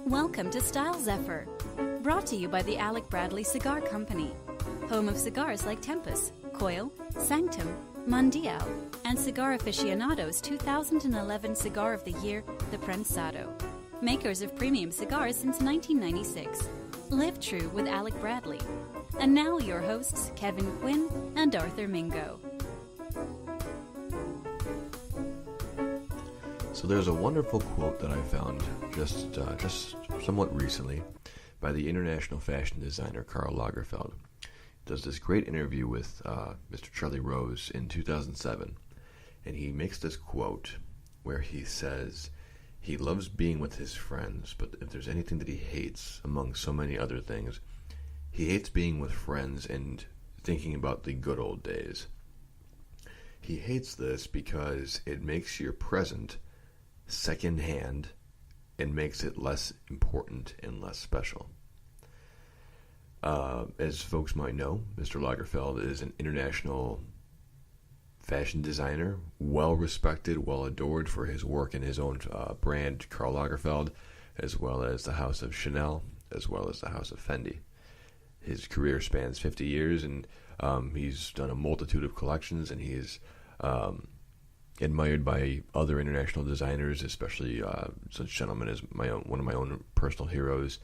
Welcome to Style Zephyr, brought to you by the Alec Bradley Cigar Company, home of cigars like Tempus, Coil, Sanctum, Mundial, and Cigar Aficionado's 2011 Cigar of the Year, the Prensado. Makers of premium cigars since 1996. Live true with Alec Bradley. And now your hosts, Kevin Quinn and Arthur Mingo. So there's a wonderful quote that I found just somewhat recently by the international fashion designer Karl Lagerfeld. He does this great interview with Mr. Charlie Rose in 2007, and he makes this quote where he says he loves being with his friends, but if there's anything that he hates among so many other things, he hates being with friends and thinking about the good old days. He hates this because it makes your present secondhand and makes it less important and less special. As folks might know, Mr. Lagerfeld is an international fashion designer, well respected, well adored for his work in his own brand, Karl Lagerfeld, as well as the House of Chanel, as well as the House of Fendi. His career spans 50 years, and he's done a multitude of collections, and he's admired by other international designers, especially such gentlemen as one of my own personal heroes,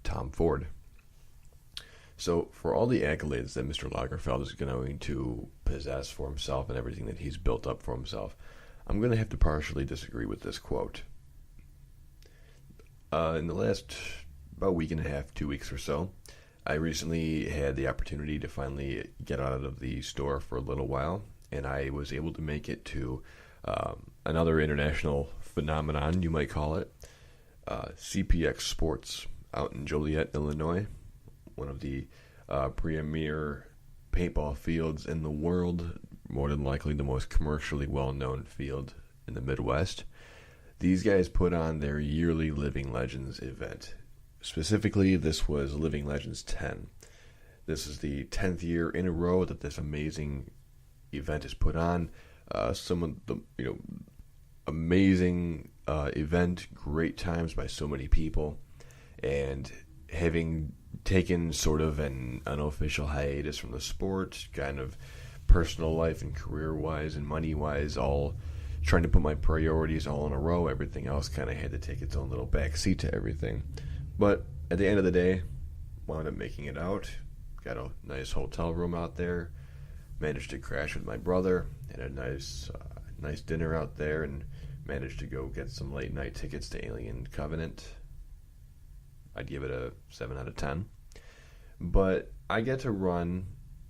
Tom Ford. So for all the accolades that Mr. Lagerfeld is going to possess for himself and everything that he's built up for himself, I'm going to have to partially disagree with this quote. In the last about week and a half, 2 weeks or so, I recently had the opportunity to finally get out of the store for a little while, and I was able to make it to another international phenomenon, you might call it, CPX Sports out in Joliet, Illinois, one of the premier paintball fields in the world, more than likely the most commercially well-known field in the Midwest. These guys put on their yearly Living Legends event. Specifically, this was Living Legends 10. This is the 10th year in a row that this amazing event is put on. Some of the amazing event, great times by so many people, and having taken sort of an unofficial hiatus from the sport, kind of personal life and career-wise and money-wise, all trying to put my priorities all in a row. Everything else kind of had to take its own little backseat to everything. But at the end of the day, wound up making it out. Got a nice hotel room out there. Managed to crash with my brother. Had a nice dinner out there, and managed to go get some late night tickets to Alien Covenant. I'd give it a 7 out of 10. But I get to run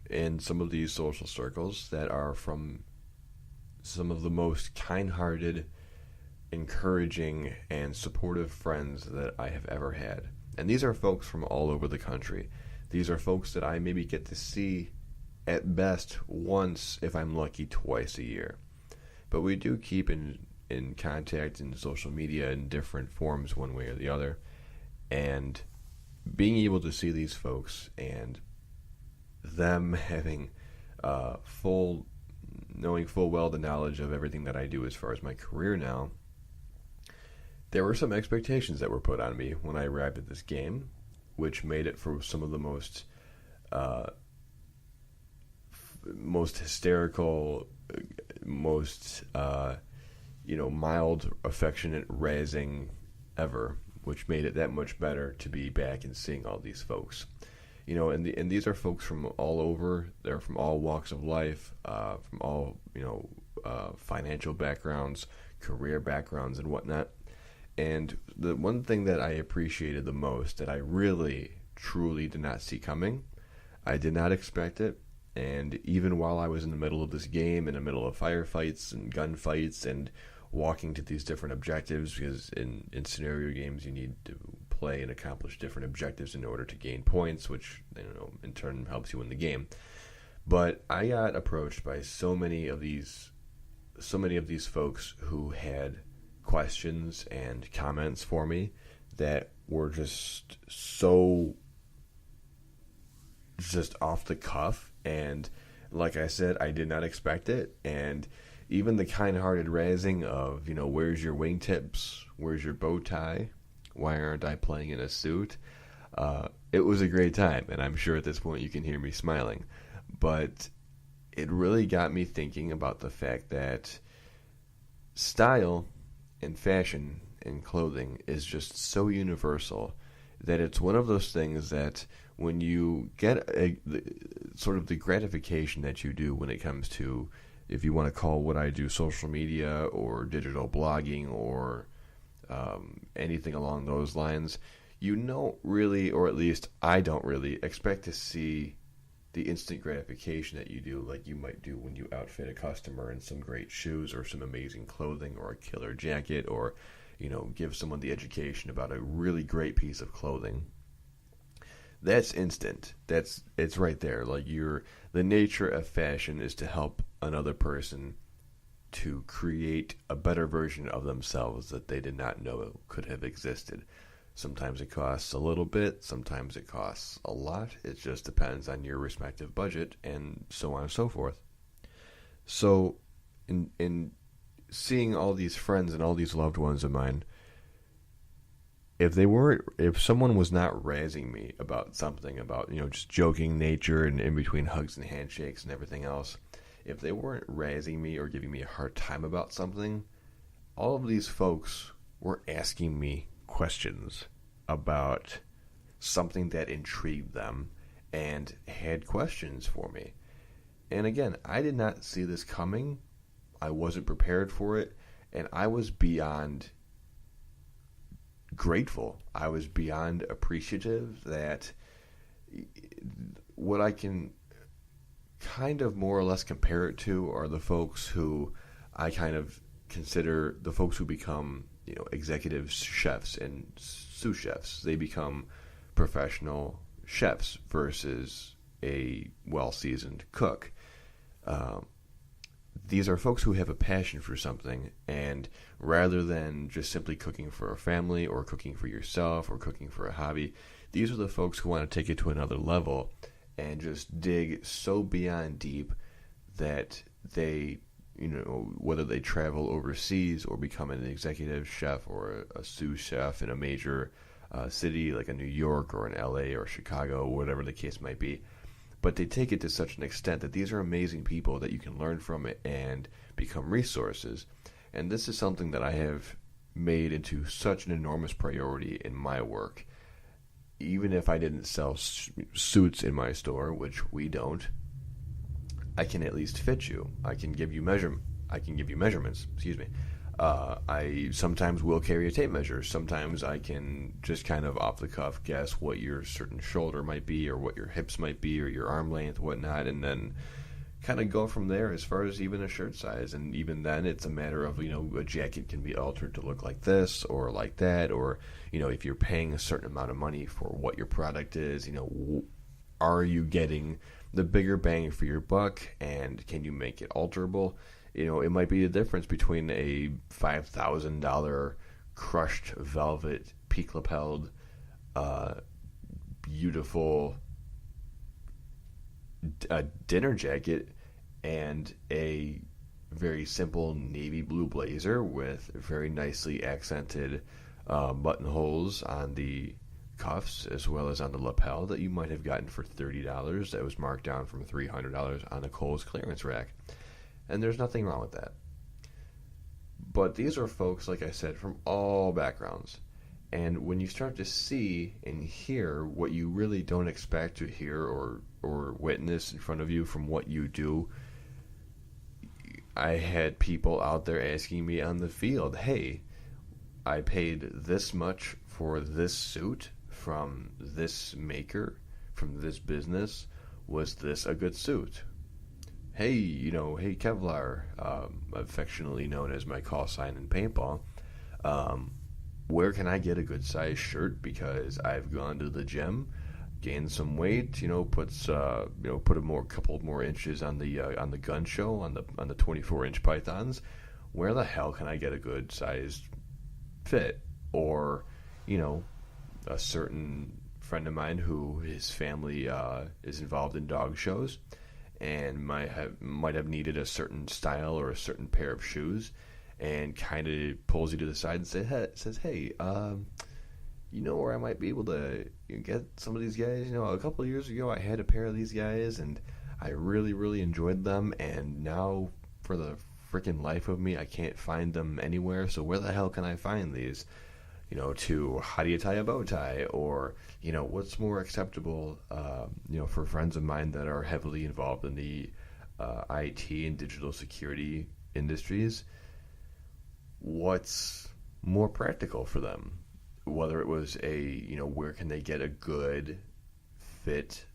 in some of these social circles that are from some of the most kind-hearted, encouraging, and supportive friends that I have ever had. And these are folks from all over the country. These are folks that I maybe get to see at best once, if I'm lucky, twice a year. But we do keep in contact in social media in different forms, one way or the other. And being able to see these folks and them having knowing full well the knowledge of everything that I do as far as my career now, there were some expectations that were put on me when I arrived at this game, which made it for some of the most hysterical, most mild, affectionate razzing ever, which made it that much better to be back and seeing all these folks. And these are folks from all over. They're from all walks of life, from all financial backgrounds, career backgrounds, and whatnot. And the one thing that I appreciated the most, that I really, truly did not see coming, I did not expect it. And even while I was in the middle of this game, in the middle of firefights and gunfights and walking to these different objectives, because in scenario games you need to play and accomplish different objectives in order to gain points, which in turn helps you win the game. But I got approached by so many of these folks who had questions and comments for me that were just so off the cuff, and like I said, I did not expect it. And even the kind-hearted razzing of, where's your wingtips, where's your bow tie, Why aren't I playing in a suit? It was a great time, and I'm sure at this point you can hear me smiling. But it really got me thinking about the fact that style and fashion and clothing is just so universal that it's one of those things that when you get sort of the gratification that you do when it comes to, if you want to call what I do social media or digital blogging or anything along those lines, you don't really, or at least I don't really, expect to see the instant gratification that you do, like you might do when you outfit a customer in some great shoes or some amazing clothing or a killer jacket, or give someone the education about a really great piece of clothing. That's instant. It's right there. Like the nature of fashion is to help another person to create a better version of themselves that they did not know could have existed. Sometimes it costs a little bit, sometimes it costs a lot. It just depends on your respective budget and so on and so forth. So in seeing all these friends and all these loved ones of mine, if someone was not razzing me about something, about just joking nature and in between hugs and handshakes and everything else, if they weren't razzing me or giving me a hard time about something, all of these folks were asking me questions about something that intrigued them and had questions for me. And again, I did not see this coming. I wasn't prepared for it, and I was beyond grateful. I was beyond appreciative that what I can kind of more or less compare it to are the folks who I kind of consider the folks who become executive chefs and sous chefs. They become professional chefs versus a well-seasoned cook. These are folks who have a passion for something, and rather than just simply cooking for a family or cooking for yourself or cooking for a hobby, these are the folks who want to take it to another level and just dig so beyond deep that they, whether they travel overseas or become an executive chef or a sous chef in a major city like a New York or an LA or Chicago, whatever the case might be. But they take it to such an extent that these are amazing people that you can learn from it and become resources. And this is something that I have made into such an enormous priority in my work. Even if I didn't sell suits in my store, which we don't, I can at least fit you. I can give you measurements. Excuse me. I sometimes will carry a tape measure. Sometimes I can just kind of off the cuff guess what your certain shoulder might be or what your hips might be or your arm length, whatnot, and then kind of go from there as far as even a shirt size. And even then, it's a matter of, a jacket can be altered to look like this or like that, or, if you're paying a certain amount of money for what your product is, are you getting the bigger bang for your buck, and can you make it alterable? It might be the difference between a $5,000 crushed velvet, peak-lapelled, beautiful dinner jacket and a very simple navy blue blazer with very nicely accented buttonholes on the cuffs as well as on the lapel that you might have gotten for $30 that was marked down from $300 on a Kohl's clearance rack. And there's nothing wrong with that. But these are folks, like I said, from all backgrounds. And when you start to see and hear what you really don't expect to hear or witness in front of you from what you do, I had people out there asking me on the field, hey, I paid this much for this suit from this maker, from this business. Was this a good suit? Hey, hey Kevlar, affectionately known as my call sign in Paintball, where can I get a good size shirt? Because I've gone to the gym, gained some weight, put a couple more inches on the gun show on the 24-inch pythons. Where the hell can I get a good sized fit? Or, a certain friend of mine who his family is involved in dog shows and might have needed a certain style or a certain pair of shoes, and kind of pulls you to the side and says, hey, you know where I might be able to get some of these guys? You know, a couple of years ago I had a pair of these guys and I really, really enjoyed them, and now for the freaking life of me I can't find them anywhere, so where the hell can I find these? You know, to how do you tie a bow tie, or, you know, what's more acceptable, you know, for friends of mine that are heavily involved in the IT and digital security industries, what's more practical for them? Whether it was you know, where can they get a good fit,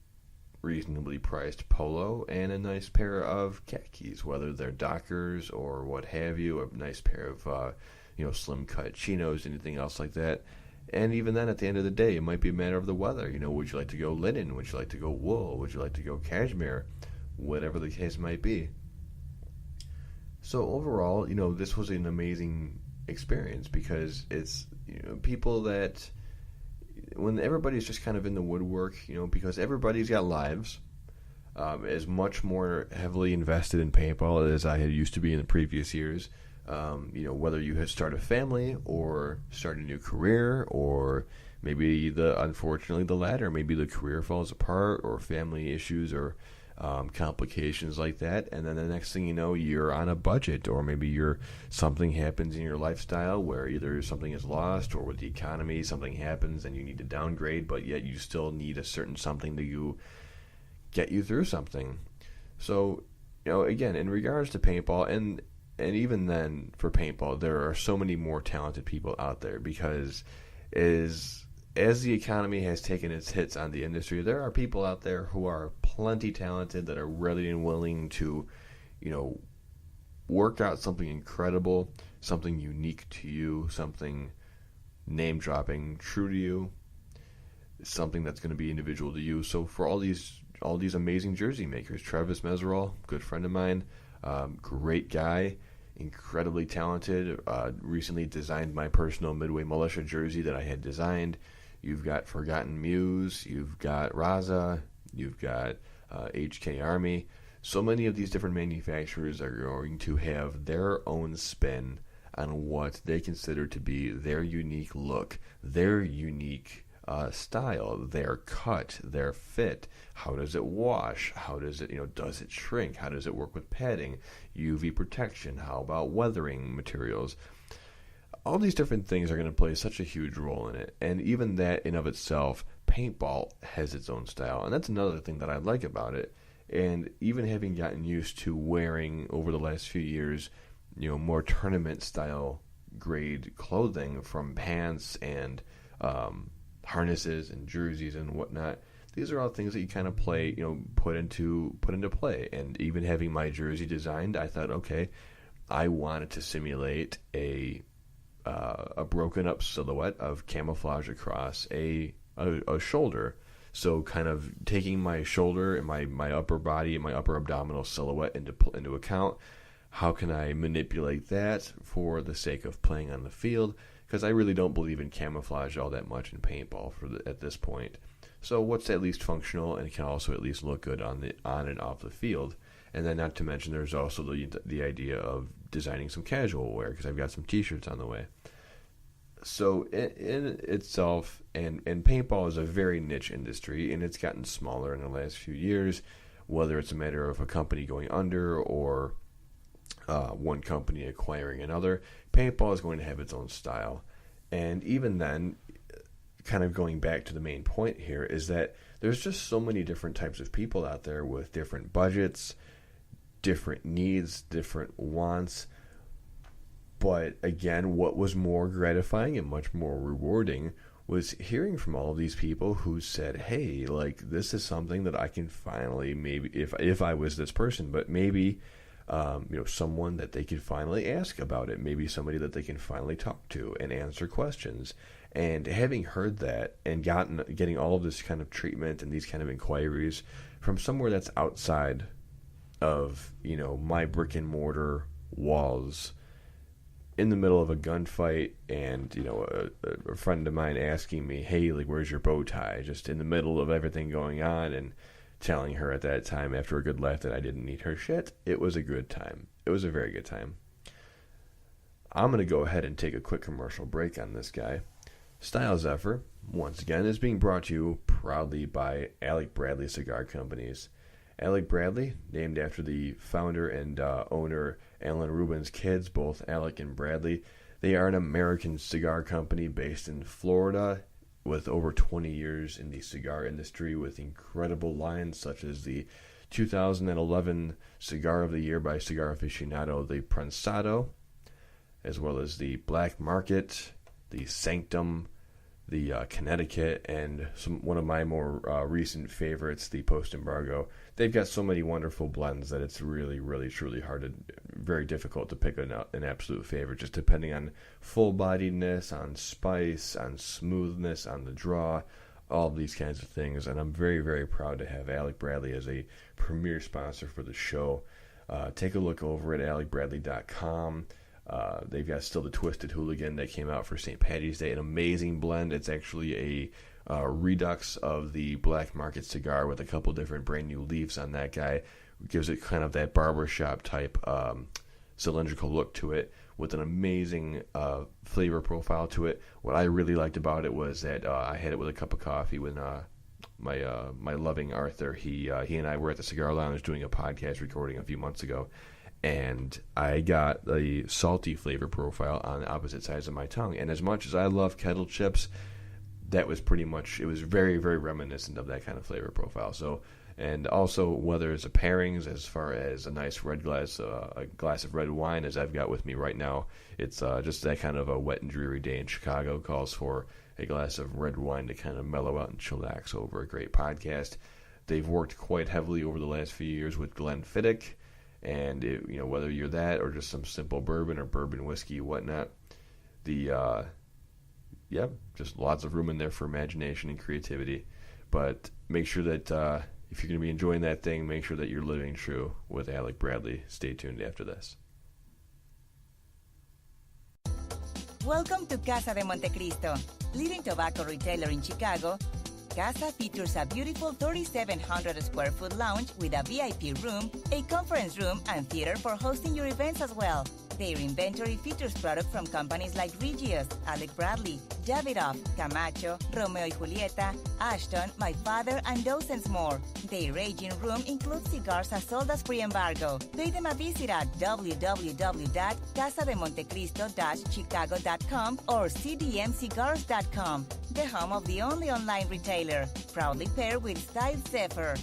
reasonably priced polo and a nice pair of khakis, whether they're Dockers or what have you, a nice pair of, you know, slim cut chinos, anything else like that. And even then, at the end of the day, it might be a matter of the weather. You know, would you like to go linen? Would you like to go wool? Would you like to go cashmere? Whatever the case might be. So overall, you know, this was an amazing experience because it's, you know, people that, when everybody's just kind of in the woodwork, you know, because everybody's got lives, is much more heavily invested in paintball as I had used to be in the previous years. You know, whether you have start a family or start a new career, or maybe unfortunately the latter, maybe the career falls apart or family issues or complications like that, and then the next thing you know, you're on a budget, or maybe something happens in your lifestyle where either something is lost, or with the economy something happens and you need to downgrade, but yet you still need a certain something to get you through something. So, you know, again, in regards to paintball, and even then for paintball, there are so many more talented people out there, because as the economy has taken its hits on the industry, there are people out there who are plenty talented that are ready and willing to, you know, work out something incredible, something unique to you, something name-dropping, true to you, something that's going to be individual to you. So for all these amazing jersey makers, Travis Meserol, good friend of mine, great guy, incredibly talented, recently designed my personal Midway Militia jersey that I had designed. You've got Forgotten Muse, you've got Raza, you've got HK Army. So many of these different manufacturers are going to have their own spin on what they consider to be their unique look, their unique style, their cut, their fit. How does it wash? How does it, you know, does it shrink? How does it work with padding, UV protection? How about weathering materials? All these different things are going to play such a huge role in it. And even that in of itself, paintball has its own style. And that's another thing that I like about it. And even having gotten used to wearing over the last few years, you know, more tournament style grade clothing, from pants and harnesses and jerseys and whatnot, these are all things that you kind of play, you know, put into play. And even having my jersey designed, I thought, okay, I wanted to simulate a broken up silhouette of camouflage across a shoulder. So kind of taking my shoulder and my upper body and my upper abdominal silhouette into account, how can I manipulate that for the sake of playing on the field? Because I really don't believe in camouflage all that much in paintball at this point. So what's at least functional and can also at least look good on and off the field. And then not to mention there's also the idea of designing some casual wear, because I've got some t-shirts on the way. So in itself, and paintball is a very niche industry, and it's gotten smaller in the last few years, whether it's a matter of a company going under or one company acquiring another. Paintball is going to have its own style. And even then, kind of going back to the main point here, is that there's just so many different types of people out there with different budgets, different needs, different wants. But again, what was more gratifying and much more rewarding was hearing from all of these people who said, hey, like, this is something that I can finally, maybe if I was this person, but maybe you know, someone that they could finally ask about it, maybe somebody that they can finally talk to and answer questions. And having heard that and getting all of this kind of treatment and these kind of inquiries from somewhere that's outside of, you know, my brick and mortar walls, in the middle of a gunfight, and, you know, a friend of mine asking me, hey, like, where's your bow tie? Just in the middle of everything going on, and telling her at that time, after a good laugh, that I didn't need her shit. It was a good time. It was a very good time. I'm going to go ahead and take a quick commercial break on this guy. Style Zephyr, once again, is being brought to you proudly by Alec Bradley Cigar Companies. Alec Bradley, named after the founder and owner Alan Rubin's kids, both Alec and Bradley. They are an American cigar company based in Florida with over 20 years in the cigar industry with incredible lines such as the 2011 Cigar of the Year by Cigar Aficionado, the Prensado, as well as the Black Market, the Sanctum, the Connecticut, and one of my more recent favorites, the Post-Embargo. They've got so many wonderful blends that it's really, really, truly very difficult to pick an absolute favorite, just depending on full-bodiedness, on spice, on smoothness, on the draw, all of these kinds of things. And I'm very, very proud to have Alec Bradley as a premier sponsor for the show. Take a look over at alecbradley.com. They've got still the Twisted Hooligan that came out for St. Paddy's Day, an amazing blend. It's actually a redux of the Black Market cigar with a couple different brand new leaves on that guy. It gives it kind of that barbershop type cylindrical look to it with an amazing flavor profile to it. What I really liked about it was that I had it with a cup of coffee when my loving Arthur, he and I were at the Cigar Lounge doing a podcast recording a few months ago. And I got the salty flavor profile on the opposite sides of my tongue. And as much as I love kettle chips, that was pretty much, it was very, very reminiscent of that kind of flavor profile. So, and also whether it's a pairings as far as a nice red glass, a glass of red wine as I've got with me right now, it's just that kind of a wet and dreary day in Chicago calls for a glass of red wine to kind of mellow out and chillax over a great podcast. They've worked quite heavily over the last few years with Glenfiddich. And whether you're that or just some simple bourbon or bourbon whiskey, whatnot, just lots of room in there for imagination and creativity. But make sure that if you're going to be enjoying that thing, make sure that you're living true with Alec Bradley. Stay tuned after this. Welcome to Casa de Montecristo, leading tobacco retailer in Chicago. Casa features a beautiful 3,700 square foot lounge with a VIP room, a conference room, and theater for hosting your events as well. Their inventory features products from companies like Regius, Alec Bradley, Davidoff, Camacho, Romeo y Julieta, Ashton, My Father, and dozens more. Their aging room includes cigars as sold as pre-embargo. Pay them a visit at www.casademontecristo-chicago.com or cdmcigars.com, the home of the only online retailer, proudly paired with Style Zephyr.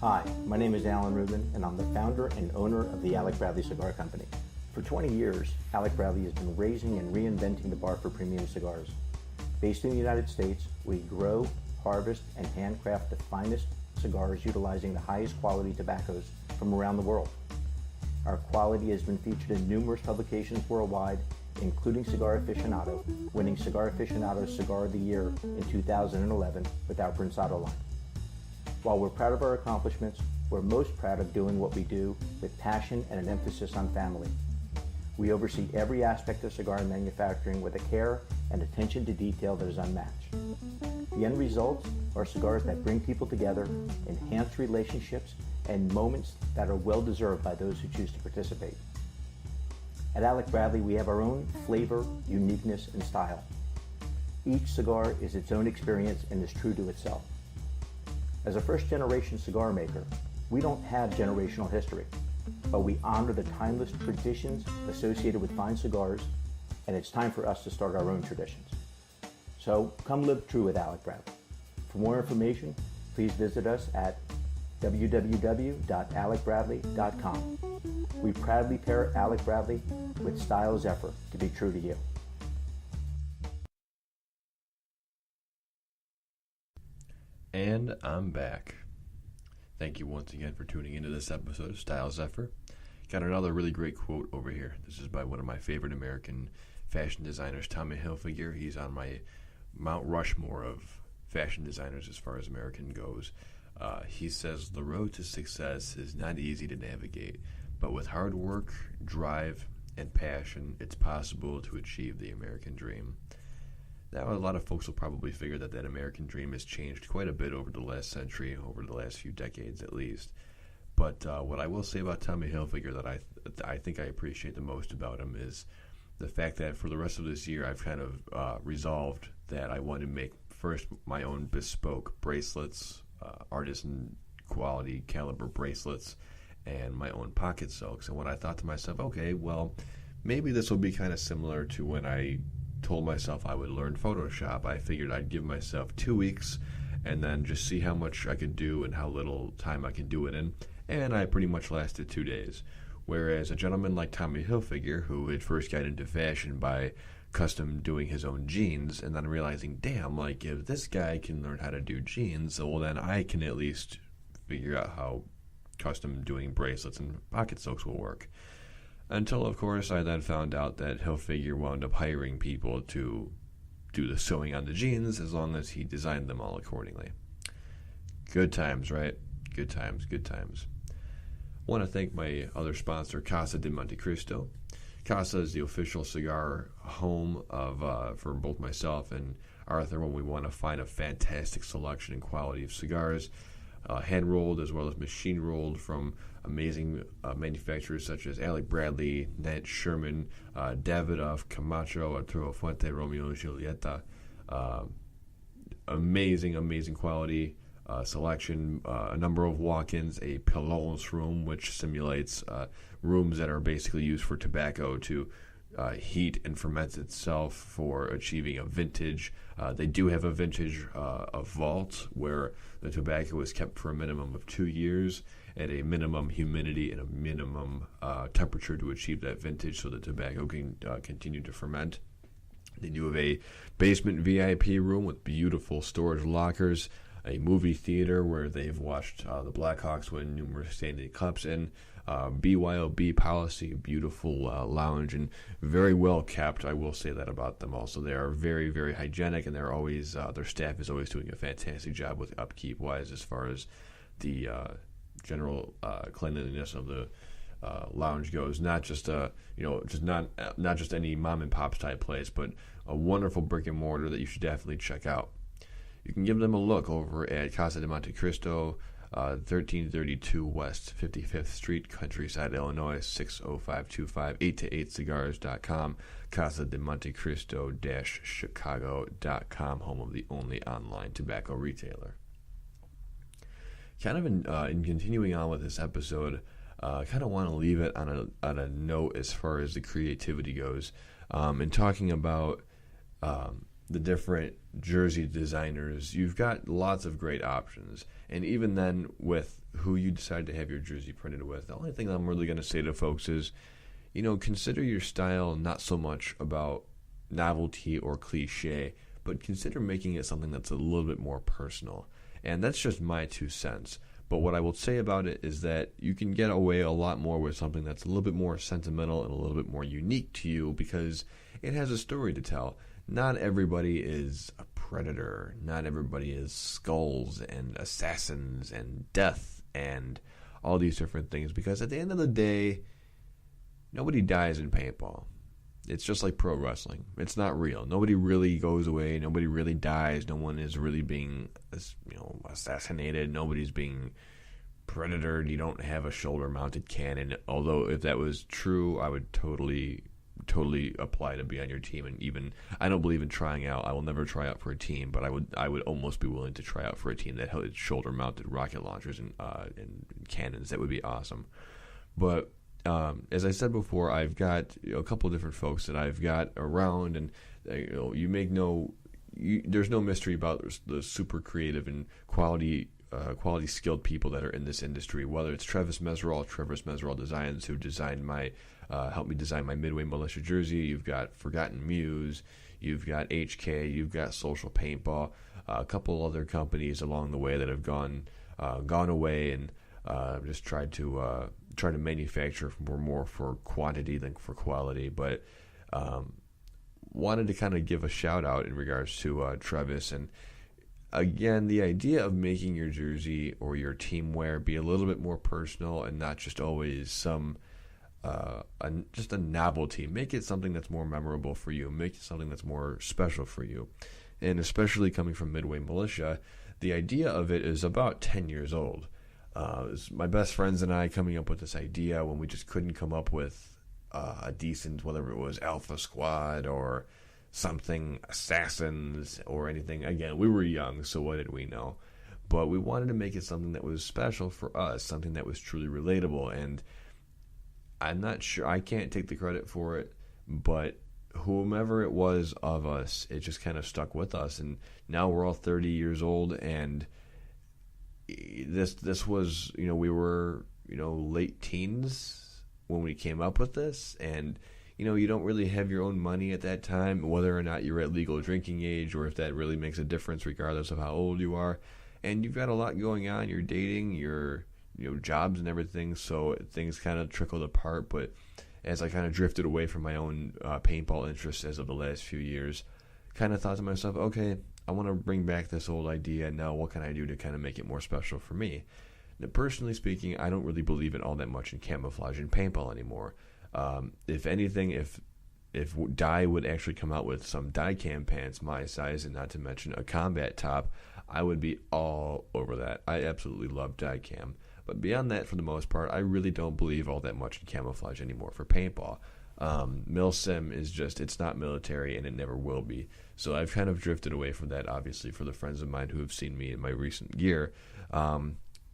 Hi, my name is Alan Rubin, and I'm the founder and owner of the Alec Bradley Cigar Company. For 20 years, Alec Bradley has been raising and reinventing the bar for premium cigars. Based in the United States, we grow, harvest, and handcraft the finest cigars utilizing the highest quality tobaccos from around the world. Our quality has been featured in numerous publications worldwide, including Cigar Aficionado, winning Cigar Aficionado's Cigar of the Year in 2011 with our Prensado line. While we're proud of our accomplishments, we're most proud of doing what we do with passion and an emphasis on family. We oversee every aspect of cigar manufacturing with a care and attention to detail that is unmatched. The end results are cigars that bring people together, enhance relationships, and moments that are well deserved by those who choose to participate. At Alec Bradley, we have our own flavor, uniqueness, and style. Each cigar is its own experience and is true to itself. As a first-generation cigar maker, we don't have generational history, but we honor the timeless traditions associated with fine cigars, and it's time for us to start our own traditions. So come live true with Alec Bradley. For more information, please visit us at www.alecbradley.com. We proudly pair Alec Bradley with Style Zephyr to be true to you. And I'm back. Thank you once again for tuning into this episode of Style Zephyr. Got another really great quote over here. This is by one of my favorite American fashion designers, Tommy Hilfiger. He's on my Mount Rushmore of fashion designers as far as American goes. He says, "The road to success is not easy to navigate, but with hard work, drive, and passion, it's possible to achieve the American dream." Now, a lot of folks will probably figure that American dream has changed quite a bit over the last century, over the last few decades at least. But what I will say about Tommy Hilfiger that I I think I appreciate the most about them is the fact that for the rest of this year, I've kind of resolved that I want to make first my own bespoke bracelets, artisan quality caliber bracelets, and my own pocket silks. And when I thought to myself, okay, well, maybe this will be kind of similar to when I told myself I would learn Photoshop, I figured I'd give myself 2 weeks and then just see how much I could do and how little time I could do it in. And I pretty much lasted 2 days. Whereas a gentleman like Tommy Hilfiger, who had first got into fashion by custom doing his own jeans, and then realizing, damn, like, if this guy can learn how to do jeans, well, then I can at least figure out how custom doing bracelets and pocket silks will work. Until, of course, I then found out that Hilfiger wound up hiring people to do the sewing on the jeans as long as he designed them all accordingly. Good times, right? Good times, good times. I want to thank my other sponsor, Casa de Monte Cristo. Casa is the official cigar home of for both myself and Arthur when we want to find a fantastic selection and quality of cigars, hand-rolled as well as machine-rolled from amazing manufacturers such as Alec Bradley, Nat Sherman, Davidoff, Camacho, Arturo Fuente, Romeo and Julieta. Amazing quality selection, a number of walk-ins, a pilons room, which simulates rooms that are basically used for tobacco to heat and ferment itself for achieving a vintage. They do have a vintage vault where the tobacco is kept for a minimum of 2 years at a minimum humidity and a minimum temperature to achieve that vintage so the tobacco can continue to ferment. They do have a basement VIP room with beautiful storage lockers, a movie theater where they've watched the Blackhawks win numerous Stanley Cups in, BYOB policy, beautiful lounge, and very well kept. I will say that about them also. They are very hygienic, and they're always their staff is always doing a fantastic job with upkeep wise as far as the general cleanliness of the lounge goes. Not just not just any mom and pop type place, but a wonderful brick and mortar that you should definitely check out. You can give them a look over at Casa de Monte Cristo, 1332 West 55th Street, Countryside, Illinois, 60525, 8to8cigars.com, Casa de Monte Cristo-Chicago.com, home of the only online tobacco retailer. Kind of in continuing on with this episode, I kind of want to leave it on a note as far as the creativity goes, and talking about the different jersey designers. You've got lots of great options, and even then with who you decide to have your jersey printed with, the only thing I'm really going to say to folks is, consider your style not so much about novelty or cliche, but consider making it something that's a little bit more personal. And that's just my 2 cents. But what I will say about it is that you can get away a lot more with something that's a little bit more sentimental and a little bit more unique to you because it has a story to tell. Not everybody is a predator. Not everybody is skulls and assassins and death and all these different things, because at the end of the day, nobody dies in paintball. It's just like pro wrestling. It's not real. Nobody really goes away. Nobody really dies. No one is really being assassinated. Nobody's being predatored. You don't have a shoulder-mounted cannon. Although if that was true, I would totally apply to be on your team. And even I don't believe in trying out. I will never try out for a team, but I would almost be willing to try out for a team that had shoulder-mounted rocket launchers and cannons. That would be awesome. But as I said before, I've got a couple of different folks that I've got around, and there's no mystery about the super creative and quality skilled people that are in this industry. Whether it's Travis Meserol Designs, who designed helped me design my Midway Militia jersey. You've got Forgotten Muse, you've got HK, you've got Social Paintball, a couple other companies along the way that have gone away and just tried to manufacture more for quantity than for quality. But wanted to kind of give a shout out in regards to Travis. And again, the idea of making your jersey or your team wear be a little bit more personal and not just always some just a novelty. Make it something that's more memorable for you. Make it something that's more special for you. And especially coming from Midway Militia, the idea of it is about 10 years old. it was my best friends and I coming up with this idea when we just couldn't come up with a decent, whether it was Alpha Squad or something, Assassins or anything. Again, we were young, so what did we know? But we wanted to make it something that was special for us, something that was truly relatable. And I'm not sure, I can't take the credit for it, but whomever it was of us, it just kind of stuck with us. And now we're all 30 years old, and this was, we were, late teens when we came up with this. And you don't really have your own money at that time, whether or not you're at legal drinking age, or if that really makes a difference regardless of how old you are. And you've got a lot going on. You're dating, your jobs and everything, so things kind of trickled apart. But as I kind of drifted away from my own paintball interests as of the last few years, kind of thought to myself, okay, I want to bring back this old idea. Now what can I do to kind of make it more special for me? Now, personally speaking, I don't really believe in all that much in camouflage and paintball anymore. If anything, if Dye would actually come out with some dye cam pants my size, and not to mention a combat top, I would be all over that. I absolutely love dye cam. But beyond that, for the most part, I really don't believe all that much in camouflage anymore for paintball. Milsim is just, it's not military, and it never will be. So I've kind of drifted away from that, obviously, for the friends of mine who have seen me in my recent gear.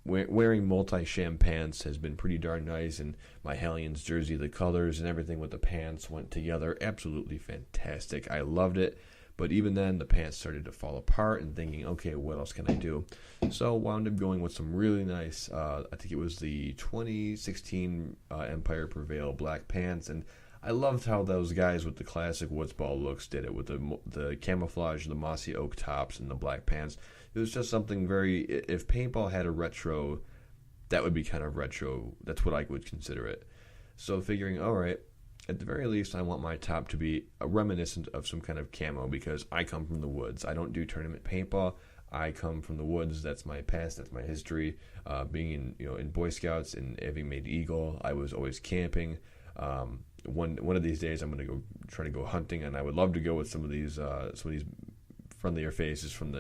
Wearing multi-sham pants has been pretty darn nice, and my Hellions jersey, the colors and everything with the pants went together absolutely fantastic. I loved it, but even then the pants started to fall apart, and thinking, okay, what else can I do? So wound up going with some really nice, I think it was the 2016 Empire Prevail black pants, and I loved how those guys with the classic Woods Ball looks did it with the camouflage, the mossy oak tops, and the black pants. It was just something very, if paintball had a retro, that would be kind of retro. That's what I would consider it. So figuring, all right, at the very least, I want my top to be reminiscent of some kind of camo, because I come from the woods. I don't do tournament paintball. I come from the woods. That's my past. That's my history. Being in Boy Scouts and having made Eagle, I was always camping. One of these days, I'm going to try to go hunting, and I would love to go with some of these friendlier faces from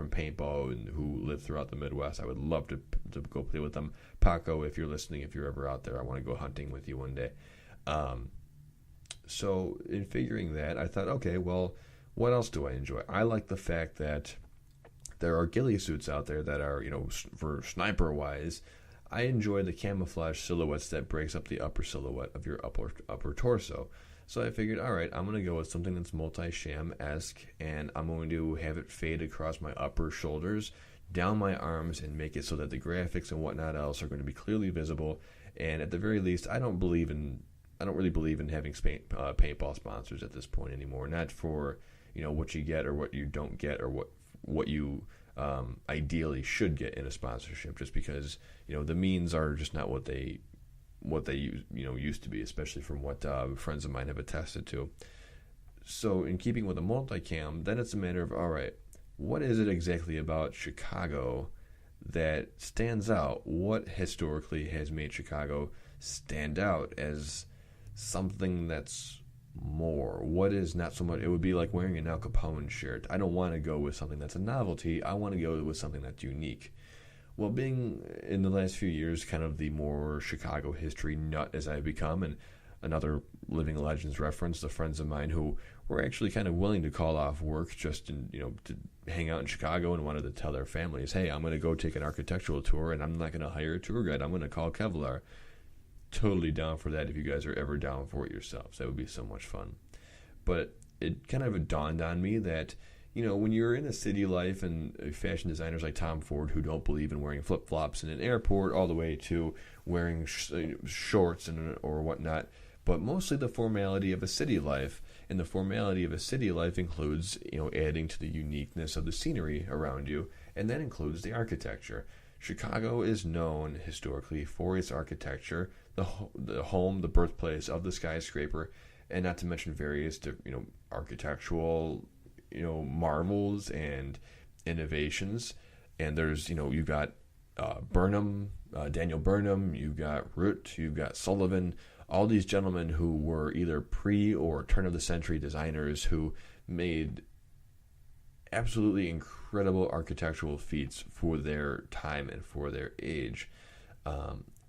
paintball and who live throughout the Midwest. I would love to go play with them. Paco, if you're listening, if you're ever out there, I want to go hunting with you one day. So in figuring that, I thought, okay, well, what else do I enjoy? I like the fact that there are ghillie suits out there that are, for sniper wise. I enjoy the camouflage silhouettes that breaks up the upper silhouette of your upper torso. So I figured, all right, I'm going to go with something that's multi-sham-esque, and I'm going to have it fade across my upper shoulders, down my arms, and make it so that the graphics and whatnot else are going to be clearly visible. And at the very least, I don't really believe in having paintball sponsors at this point anymore. Not for what you get or what you don't get, or what you ideally should get in a sponsorship, just because the means are just not what they used to be, especially from what friends of mine have attested to. So in keeping with the multicam, then it's a matter of, all right, what is it exactly about Chicago that stands out? What historically has made Chicago stand out as something that's more? What is not so much? It would be like wearing an Al Capone shirt. I don't want to go with something that's a novelty. I want to go with something that's unique. Well, being in the last few years kind of the more Chicago history nut as I've become, and another Living Legends reference, the friends of mine who were actually kind of willing to call off work just to hang out in Chicago, and wanted to tell their families, hey, I'm going to go take an architectural tour, and I'm not going to hire a tour guide. I'm going to call Kevlar. Totally down for that if you guys are ever down for it yourselves. That would be so much fun. But it kind of dawned on me that when you're in a city life, and fashion designers like Tom Ford who don't believe in wearing flip-flops in an airport, all the way to wearing shorts or whatnot, but mostly the formality of a city life. And the formality of a city life includes, adding to the uniqueness of the scenery around you, and that includes the architecture. Chicago is known historically for its architecture, the home, the birthplace of the skyscraper, and not to mention various, architectural marvels and innovations. And there's, you've got Burnham, Daniel Burnham, you've got Root, you've got Sullivan, all these gentlemen who were either pre or turn of the century designers who made absolutely incredible architectural feats for their time and for their age.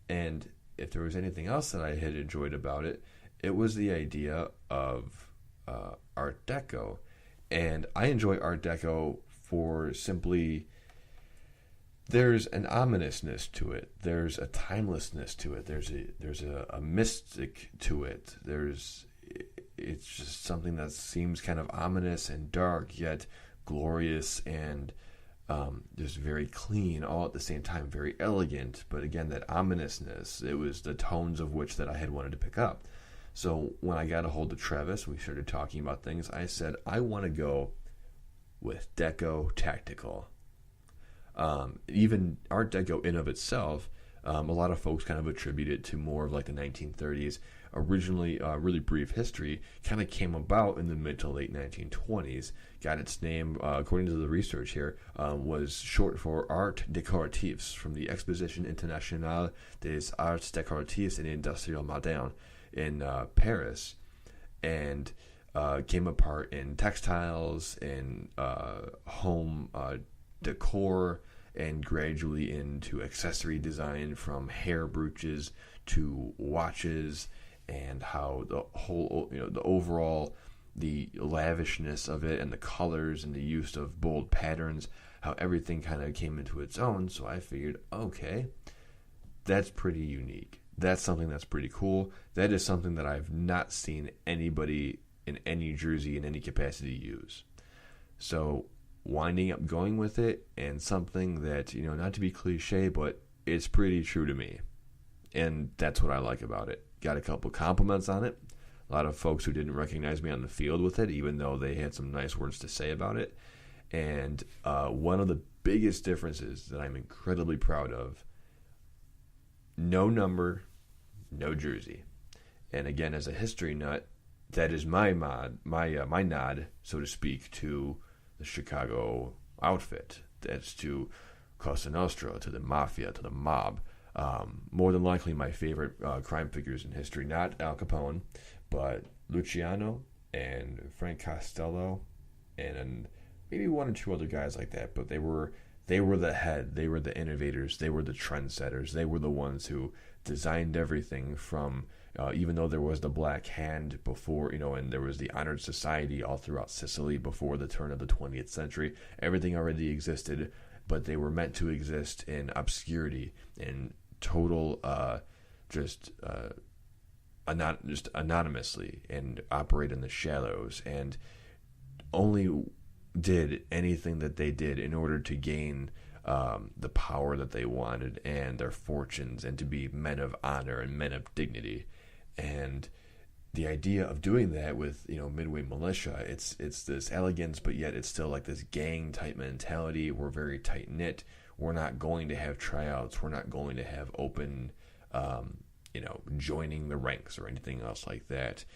And if there was anything else that I had enjoyed about it, it was the idea of Art Deco. And I enjoy Art Deco for simply, there's an ominousness to it. There's a timelessness to it. There's a mystic to it. It's just something that seems kind of ominous and dark, yet glorious and just very clean, all at the same time, very elegant. But again, that ominousness, it was the tones of which that I had wanted to pick up. So when I got a hold of Travis, we started talking about things. I said, I want to go with Deco Tactical. Even Art Deco in of itself, a lot of folks kind of attribute it to more of like the 1930s. Originally, really brief history, kind of came about in the mid to late 1920s. Got its name, according to the research here, was short for Art Décoratifs, from the Exposition Internationale des Arts Décoratifs et Industriels Modernes in Paris, and came apart in textiles, in home decor, and gradually into accessory design, from hair brooches to watches, and how the whole, the overall, the lavishness of it and the colors and the use of bold patterns, how everything kind of came into its own. So I figured, okay, that's pretty unique. That's something that's pretty cool. That is something that I've not seen anybody in any jersey in any capacity use. So winding up going with it, and something that, not to be cliche, but it's pretty true to me. And that's what I like about it. Got a couple compliments on it. A lot of folks who didn't recognize me on the field with it, even though they had some nice words to say about it. And one of the biggest differences that I'm incredibly proud of, no number, no jersey. And again, as a history nut, that is my nod, so to speak, to the Chicago outfit. That's to Cosa Nostra, to the mafia, to the mob. More than likely my favorite crime figures in history, not Al Capone, but Luciano and Frank Costello, and maybe one or two other guys like that. But they were the head, they were the innovators, they were the trendsetters, they were the ones who designed everything from, even though there was the Black Hand before, and there was the honored society all throughout Sicily before the turn of the 20th century, everything already existed, but they were meant to exist in obscurity, in total, just anonymously, and operate in the shadows, and only did anything that they did in order to gain the power that they wanted and their fortunes, and to be men of honor and men of dignity. And the idea of doing that with Midway Militia, it's this elegance, but yet it's still like this gang type mentality. We're very tight knit. We're not going to have tryouts. We're not going to have open joining the ranks or anything else like that.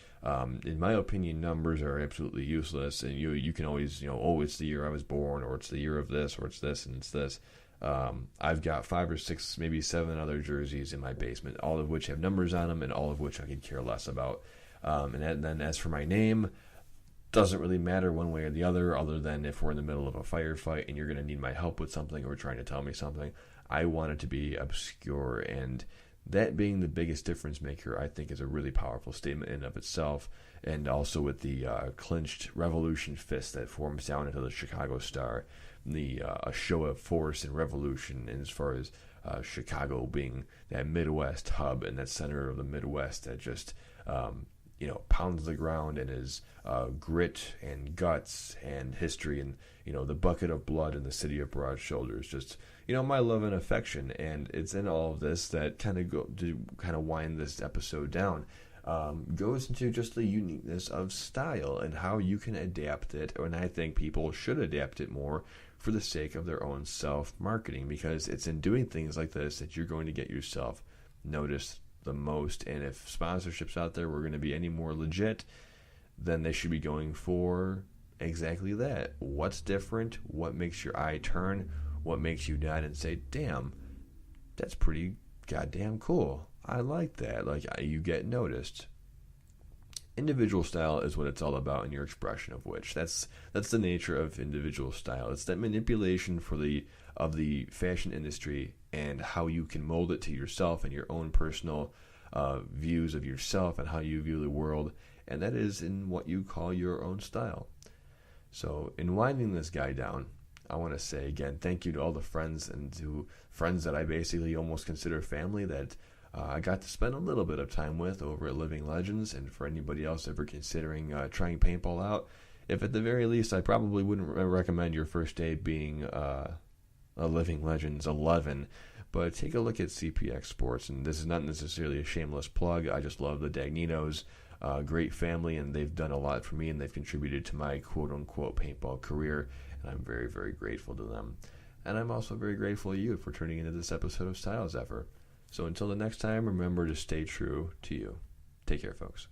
In my opinion, numbers are absolutely useless, and you can always, it's the year I was born, or it's the year of this, or it's this and it's this. I've got 5 or 6, maybe 7 other jerseys in my basement, all of which have numbers on them, and all of which I could care less about. And then as for my name, doesn't really matter one way or the other than if we're in the middle of a firefight and you're going to need my help with something or trying to tell me something. I want it to be obscure, and that being the biggest difference maker, I think, is a really powerful statement in and of itself. And also with the clinched revolution fist that forms down into the Chicago Star, a show of force and revolution, and as far as Chicago being that Midwest hub and that center of the Midwest that just pounds the ground and is grit and guts and history, and the bucket of blood in the city of broad shoulders. Just my love and affection, and it's in all of this that kind of wind this episode down. Goes into just the uniqueness of style and how you can adapt it, and I think people should adapt it more for the sake of their own self-marketing, because it's in doing things like this that you're going to get yourself noticed the most. And if sponsorships out there were going to be any more legit, then they should be going for exactly that. What's different? What makes your eye turn? What makes you nod and say, damn, that's pretty goddamn cool. I like that. Like, you get noticed. individual style is what it's all about, and your expression of which. That's the nature of individual style. It's that manipulation of the fashion industry and how you can mold it to yourself and your own personal views of yourself and how you view the world, and that is in what you call your own style. So in winding this guy down, I want to say again, thank you to all the friends and to friends that I basically almost consider family that I got to spend a little bit of time with over at Living Legends. And for anybody else ever considering trying paintball out, if at the very least, I probably wouldn't recommend your first day being a Living Legends 11, but take a look at CPX Sports. And this is not necessarily a shameless plug. I just love the Dagninos. Great family, and they've done a lot for me, and they've contributed to my quote-unquote paintball career, and I'm very, very grateful to them. And I'm also very grateful to you for tuning into this episode of Style Zephyr. So until the next time, remember to stay true to you. Take care, folks.